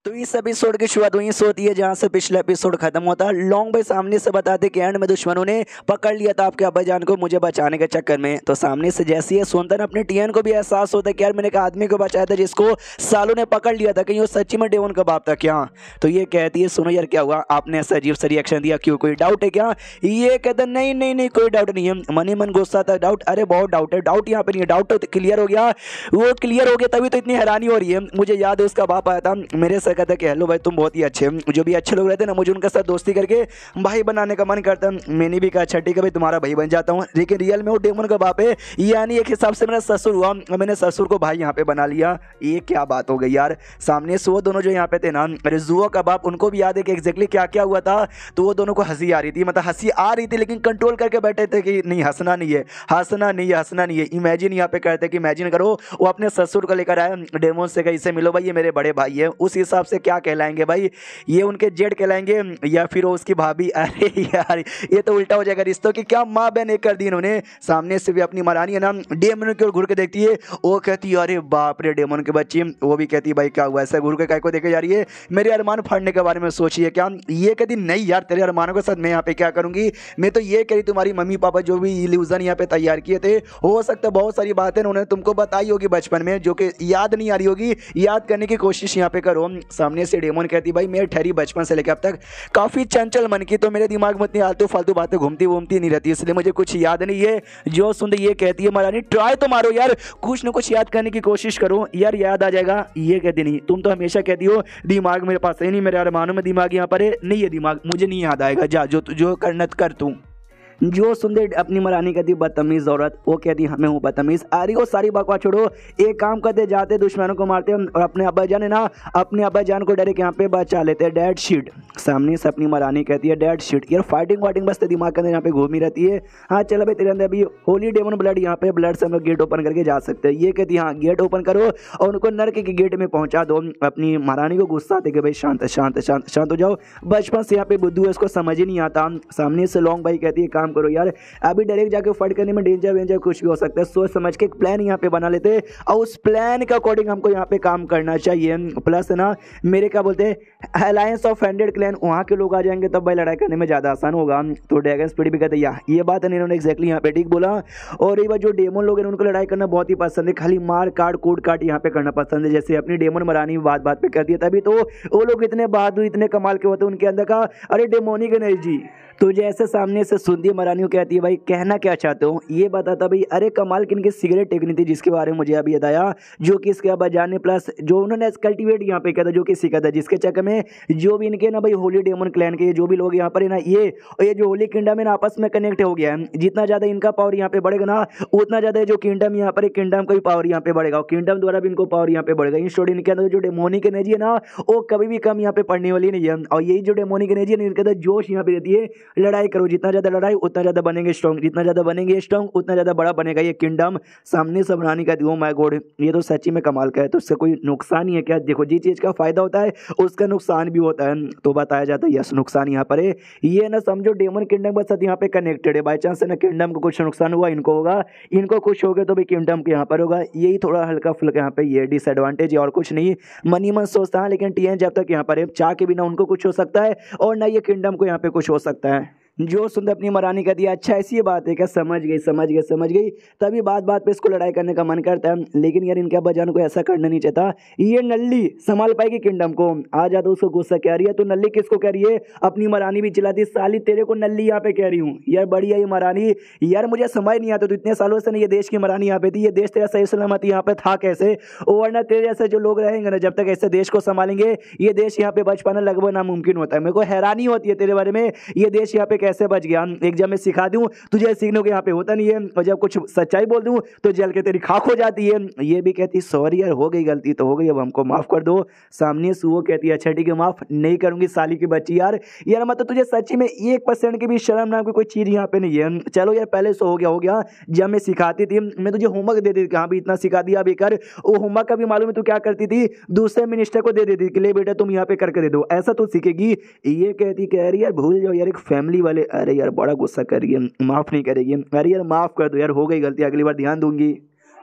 तो इस एपिसोड की शुरुआत वहीं से होती है जहां से पिछला एपिसोड खत्म होता है। लॉन्ग भाई सामने से बताते कि एंड में दुश्मनों ने पकड़ लिया था आपके अब्बाजान को मुझे बचाने के चक्कर में। तो सामने से जैसे ही सुनता अपने टीएन को भी एहसास होता है कि यार मैंने एक आदमी को बचाया था जिसको सालों ने पकड़ लिया था, कहीं वो सच्ची में डेमन का बाप था क्या। तो ये कहती है सुनो यार क्या हुआ, आपने ऐसा अजीब सा रिएक्शन दिया, क्यों कोई डाउट है क्या। ये कहता नहीं नहीं नहीं कोई डाउट नहीं है, मन ही मन गुस्सा था। डाउट अरे बहुत डाउट है, डाउट यहाँ पे नहीं है, डाउट तो क्लियर हो गया। वो क्लियर हो गया तभी तो इतनी हैरानी हो रही है। मुझे याद है उसका बाप आया था मेरे से, कहता कि हेलो भाई तुम बहुत ही अच्छे, जो भी अच्छे लोग रहते हैं ना मुझे उनके साथ दोस्ती करके भाई बनाने का मन करता है। मैंने भी कहा अच्छा ठीक है भाई तुम्हारा भाई बन जाता हूँ, लेकिन रियल में वो डेमन का बाप है। यानी एक हिसाब से मेरा ससुर हुआ, मैंने ससुर को भाई यहाँ पे बना लिया। ये क्या बात हो गई यार। सामने से वो दोनों जो यहाँ पे थे ना रिजुओ का बाप, उनको भी याद है कि एग्जैक्टली क्या क्या हुआ था। तो वो दोनों को हंसी आ रही थी, मतलब हंसी आ रही थी लेकिन कंट्रोल करके बैठे थे कि नहीं हंसना नहीं है, हंसना नहीं है, हंसना नहीं है। इमेजिन यहाँ पे कहते कि इमेजिन करो वो अपने ससुर को लेकर आए डेमन से, कहीं से मिलो भाई ये मेरे बड़े भाई है। उस हिसाब से क्या कहलाएंगे भाई, ये उनके जेड कहलाएंगे या फिर वो उसकी भाभी। अरे यार ये तो उल्टा हो जाएगा रिश्तों की, क्या माँ बहन एक कर दी इन्होंने। सामने से भी अपनी महारानी है ना डेमन की ओर घूर के देखती है, वो कहती है अरे बाप रे डेमन के बच्ची। वो भी कहती है भाई क्या हुआ, ऐसा घूर के काय को देखे जा रही है, मेरे अरमान फाड़ने के बारे में सोचिए क्या। ये कहती नहीं यार तेरे अरमानों के साथ मैं यहाँ पे क्या करूंगी, मैं तो ये कही तुम्हारी मम्मी पापा जो भी इल्यूजन यहाँ पे तैयार किए थे, हो सकता है बहुत सारी बातें उन्होंने तुमको बताई होगी बचपन में जो कि याद नहीं आ रही होगी, याद करने की कोशिश यहाँ पे करो। सामने से डेमन कहती भाई मैं ठहरी बचपन से लेकर अब तक काफ़ी चंचल मन की, तो मेरे दिमाग में इतनी आलतू फालतू बातें घूमती घूमती नहीं रहती, इसलिए मुझे कुछ याद नहीं है। जो सुनते ये कहती है महारानी ट्राई तो मारो यार, कुछ ना कुछ याद करने की कोशिश करो यार, याद आ जाएगा। ये कहती नहीं, तुम तो हमेशा कहती हो दिमाग मेरे पास है नहीं, मेरे अरमानों में दिमाग यहाँ पर है नहीं, है दिमाग मुझे नहीं याद आएगा, जा जो करना कर तू। जो सुनते अपनी महारानी कहती बदतमीज औरत, वो कहती हमें हूँ बदतमीज। अरे वो सारी बकवास छोड़ो, एक काम करते जाते दुश्मनों को मारते और अपने अब्बाजान है ना अपने अब्बाजान को डायरेक्ट यहाँ पे बचा लेते हैं। Dead sheet. सामने से अपनी महारानी कहती है डेड शीट यार, फाइटिंग वाइटिंग बस दिमाग के अंदर यहाँ पे घूमी रहती है। हाँ चलो भाई तेरे अंदर अभी होली डेमन ब्लड, यहाँ पे ब्लड से हम लोग गेट ओपन करके जा सकते हैं। ये कहती है हाँ गेट ओपन करो और उनको नर्क के गेट में पहुंचा दो। अपनी महारानी को गुस्सा आते कि भाई शांत शांत शांत शांत हो जाओ, बचपन से यहाँ पे बुद्धू है इसको समझ ही नहीं आता। सामने से लॉन्ग भाई कहती है काम करो यार, अभी डायरेक्ट जाके फाइट करने में डेंजर वेंजर कुछ भी हो सकता है, सोच समझ के एक प्लान यहाँ पे बना लेते और उस प्लान के अकॉर्डिंग हमको यहाँ पे काम करना चाहिए। प्लस है ना मेरे क्या बोलते हैं अलायंस ऑफ हैंडेड क्लैन, वहाँ के लोग आ जाएंगे तब भाई लड़ाई करने में ज़्यादा आसान होगा। तो ड्रैगन स्पीड भी कहते हैं ये बात है इन्होंने एग्जैक्टली यहाँ पे ठीक बोला। और एक बार जो डेमन लोग हैं उनको लड़ाई करना बहुत ही पसंद है, खाली मार काट कूट काट यहाँ पे करना पसंद है। जैसे अपनी डेमन मरानी बात बात पे करती है, तभी तो वो लोग इतने बहादुर इतने कमाल के होते हैं उनके अंदर का अरे डेमोनिक एनर्जी। तो जैसे सामने से सुनती है महारानी कहती है भाई कहना क्या चाहते हो, ये बताता भाई अरे कमाल की इनकी सिगरेट टेकनी थी जिसके बारे में मुझे अभी बताया, जो कि इसके अब्बाजान ने प्लस जो उन्होंने कल्टीवेट यहाँ पे किया था जो कि सीखा था, जिसके चक्कर में जो भी इनके ना भाई होली डेमन क्लैन के जो भी लोग यहाँ पर है ना ये जो होली किंगडम है ना आपस में कनेक्ट हो गया है। जितना ज़्यादा इनका पावर यहाँ पे बढ़ेगा ना उतना ज़्यादा जो किंगडम यहाँ पर किंगडम का भी पावर यहाँ पे बढ़ेगा और किंगडम द्वारा भी इनको पावर यहाँ पे बढ़ेगा। इन स्टोरी इनके अंदर जो डेमोनिक एनर्जी है ना वो कभी भी कम यहाँ पे पड़ने वाली नहीं है। और यही जो डेमोनिक एनर्जी है इनके अंदर जोश यहाँ पे रहती है, लड़ाई करो जितना ज़्यादा लड़ाई उतना ज़्यादा बनेंगे स्ट्रॉन्ग, जितना ज़्यादा बनेंगे स्ट्रॉन्ग उतना ज़्यादा बड़ा बनेगा ये किंगडम। सामने से बनाने का ओ माय गॉड ये तो सच्ची में कमाल का है, तो उससे कोई नुकसान ही है क्या। देखो जिस चीज़ का फायदा होता है उसका नुकसान भी होता है, तो बताया जाता है यस नुकसान यहाँ पर है। ये ना समझो डेमन किंगडम के साथ यहाँ पे कनेक्टेड है, बाई चांस है ना किंगडम को कुछ नुकसान हुआ इनको होगा, इनको कुछ हो गया तो भाई किंगडम के यहाँ पर होगा। यही थोड़ा हल्का फुल्का यहाँ पे ये डिसएडवांटेज है और कुछ नहीं। मनी मन सोचता है लेकिन टीएन जब तक यहाँ पर है चाह के बिना उनको कुछ हो सकता है और ना ये किंगडम को यहाँ पे कुछ हो सकता है। जो सुंदर अपनी महारानी कहती है अच्छा ऐसी बात है क्या, समझ गई समझ गई समझ गई। तभी बात बात पे इसको लड़ाई करने का मन करता है, लेकिन यार इनके अब्बाजान को ऐसा करना नहीं चाहता। ये नल्ली संभाल पाएगी किंगडम को, आ जाता उसको गुस्सा कह रही है। तो नल्ली किसको कह रही है, अपनी महारानी भी चिल्लाती साली तेरे को नल्ली यहाँ पे कह रही हूँ। यार बढ़िया ये महारानी यार मुझे समझ नहीं आता, तो इतने सालों से ना ये देश की महारानी यहाँ पे थी, ये देश तेरा सही सलामत यहाँ पे था कैसे, वरना तेरे जैसे जो लोग रहेंगे ना जब तक ऐसे देश को संभालेंगे ये देश यहाँ पे बच पाना लगभग नामुमकिन होता है। मेरे को हैरानी होती है तेरे बारे में, ये देश यहाँ पे कैसे बच गया। एक जब मैं सिखा दूं तुझे सीखने को यहाँ पे होता नहीं है, और जब कुछ सच्चाई बोल दूं तो जल के तेरी खाक हो जाती है। ये भी कहती सॉरी यार हो गई गलती तो हो गई, अब हमको माफ कर दो। सामने से वो कहती है अच्छा ठीक है माफ नहीं करूंगी साली की बच्ची। यार यार मतलब तुझे सच्ची में 1% की भी शर्म नाम की कोई चीज यहाँ पे नहीं है। चलो यार पहले से हो गया, जब मैं सिखाती थी मैं तुझे होमवर्क दे देती कहाँ भी इतना सिखा दिया अभी कर, वो होमवर्क का भी मालूम है तू क्या करती थी, दूसरे मिनिस्टर को दे देती कि ले बेटा तुम यहाँ पे करके दे दो, ऐसा तू सीखेगी। ये कहती कह रही यार भूल जाओ यार एक फैमिली वाले, अरे यार बड़ा गुस्सा कर रही है, माफ नहीं करेगी। अरे यार माफ कर दो यार हो गई गलती, अगली बार ध्यान दूंगी।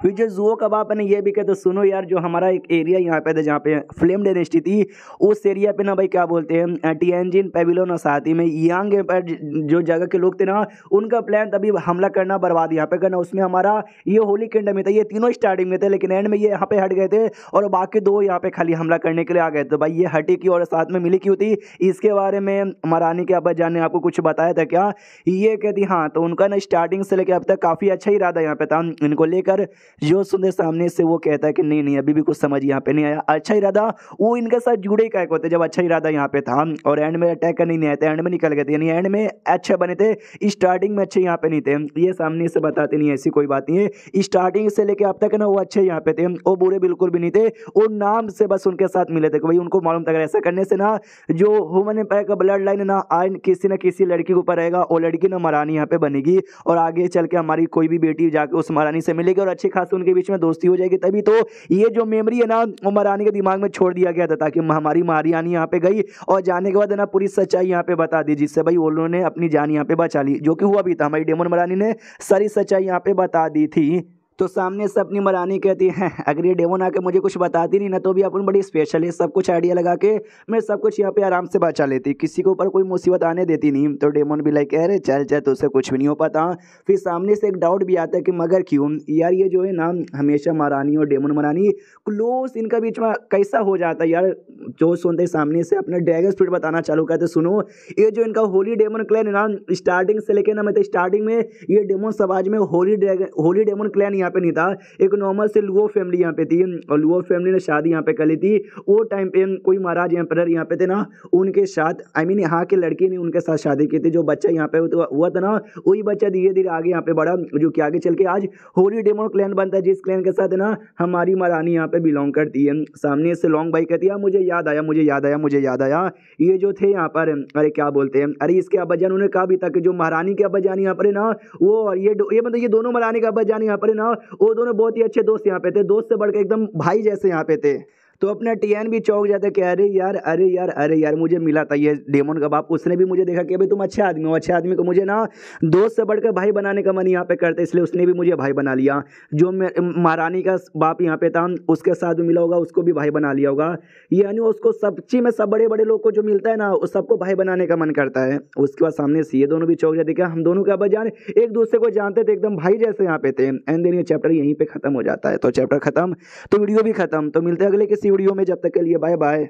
फिर जो जुओ का बाप है ना ये भी कहते सुनो यार, जो हमारा एक एरिया यहाँ पे था जहाँ पे फ्लेम डायनेस्टी थी, उस एरिया पे ना भाई क्या बोलते हैं टिएनजिन पेविलियन और साथ ही में यांग पर जो जगह के लोग थे ना, उनका प्लान तभी हमला करना, बर्बाद यहाँ पे करना। उसमें हमारा ये होली किंगडम में था, ये तीनों स्टार्टिंग में थे, लेकिन एंड में ये यहाँ पे हट गए थे और बाकी दो यहाँ पे खाली हमला करने के लिए आ गए। तो भाई ये हटी क्यों और साथ में मिली क्यों थी, इसके बारे में महारानी के अब्बा जान ने आपको कुछ बताया था क्या? ये कहती हाँ, तो उनका ना स्टार्टिंग से लेकर अब तक काफ़ी अच्छा ही इरादा यहाँ पे था इनको लेकर। जो सुनते सामने से वो कहता है कि नहीं नहीं अभी भी कुछ समझ यहाँ पे नहीं आया, अच्छा इरादा वो इनके साथ जुड़े क्या होते जब अच्छा इरादा यहाँ पे था और एंड में अटैक करने नहीं आए थे, एंड में निकल गए थे, यानी एंड में अच्छे बने थे, स्टार्टिंग में अच्छे यहाँ पे नहीं थे। ये सामने से बताते नहीं, ऐसी कोई बात नहीं है, स्टार्टिंग से लेकर अब तक ना वो अच्छे यहाँ पे थे, वो बुरे बिल्कुल भी नहीं थे, वो नाम से बस उनके साथ मिले थे। भाई उनको मालूम था अगर ऐसा करने से ना जो ह्यूमन एम्पायर का ब्लड लाइन ना आज किसी न किसी लड़की के ऊपर रहेगा, वो लड़की ना महारानी यहाँ पे बनेगी और आगे चल के हमारी कोई भी बेटी जाके उस महारानी से मिलेगी और अच्छी खासी उनके बीच में दोस्ती हो जाएगी। तभी तो ये जो मेमोरी है ना वो महारानी के दिमाग में छोड़ दिया गया था, ताकि हमारी महारानी यहाँ पे गई और जाने के बाद ना पूरी सच्चाई यहाँ पे बता दी, जिससे भाई उन्होंने अपनी जान यहाँ पे बचा ली, जो कि हुआ भी था। हमारी डेमन महारानी ने सारी सच्चाई यहाँ पे बता दी थी। तो सामने से अपनी महारानी कहती है अगर ये डेमन आके मुझे कुछ बताती नहीं ना तो भी अपन बड़ी स्पेशल है, सब कुछ आइडिया लगा के मैं सब कुछ यहाँ पे आराम से बचा लेती, किसी के ऊपर कोई मुसीबत आने देती नहीं। तो डेमन भी लाइक अरे चल चल तुझसे कुछ भी नहीं हो पाता। फिर सामने से एक डाउट भी आता है कि मगर क्यों यार, ये जो है ना हमेशा महारानी और डेमन महारानी क्लोज इनका बीच में कैसा हो जाता है यार। जो सुनते सामने से अपना ड्रैगन स्पीड बताना चालू करते, सुनो ये जो इनका होली डेमन क्लैन है ना, स्टार्टिंग से लेके ना मतलब स्टार्टिंग में ये डेमन समाज में होली डेमन क्लैन यहाँ पे नहीं था, एक नॉर्मल से लुओ फैमिली यहाँ पे थी और लुओ फैमिली ने शादी यहाँ पे कर ली थी। वो टाइम पे कोई महाराज एम्परर यहाँ पे थे ना, उनके साथ आई मीन यहाँ के लड़की ने उनके साथ शादी की थी। जो बच्चा यहाँ पे हुआ था ना, वही बच्चा धीरे धीरे आगे यहाँ पे बढ़ा, जो कि आगे चल के आज होली डेमन क्लैन बनता है, जिस क्लैन के साथ ना हमारी महारानी यहाँ पे बिलोंग करती है। सामने से लॉन्ग भाई कहती है मुझे याद आया मुझे याद आया मुझे याद आया, ये जो थे यहाँ पर अरे क्या बोलते हैं, अरे इसके अब्बाजान उन्होंने कहा भी था कि जो महारानी के अब्बाजान यहाँ पर है ना वो ये मतलब ये दोनों महारानी के अब्बाजान यहाँ पर है ना, वो दोनों बहुत ही अच्छे दोस्त यहाँ पे थे, दोस्त से बढ़कर एकदम भाई जैसे यहाँ पे थे। तो अपना टीएन भी चौंक जाता है कि अरे यार अरे यार अरे यार मुझे मिला था ये डेमन का बाप, उसने भी मुझे देखा कि भाई तुम अच्छे आदमी हो, अच्छे आदमी को मुझे ना दोस्त से बढ़कर भाई बनाने का मन यहाँ पे करते, इसलिए उसने भी मुझे भाई बना लिया। जो महारानी का बाप यहाँ पे था उसके साथ भी मिला होगा, उसको भी भाई बना लिया होगा, यानी उसको सब चीज में सब बड़े बड़े लोग को जो मिलता है ना उस सबको भाई बनाने का मन करता है। उसके बाद सामने से ये दोनों भी चौंक जाते, क्या हम दोनों का जान एक दूसरे को जानते थे, एकदम भाई जैसे यहाँ पे थे। एंड देन ये चैप्टर यहीं पे खत्म हो जाता है। तो चैप्टर खत्म तो वीडियो भी खत्म। तो मिलते हैं अगले किसी वीडियो में, जब तक के लिए बाय बाय।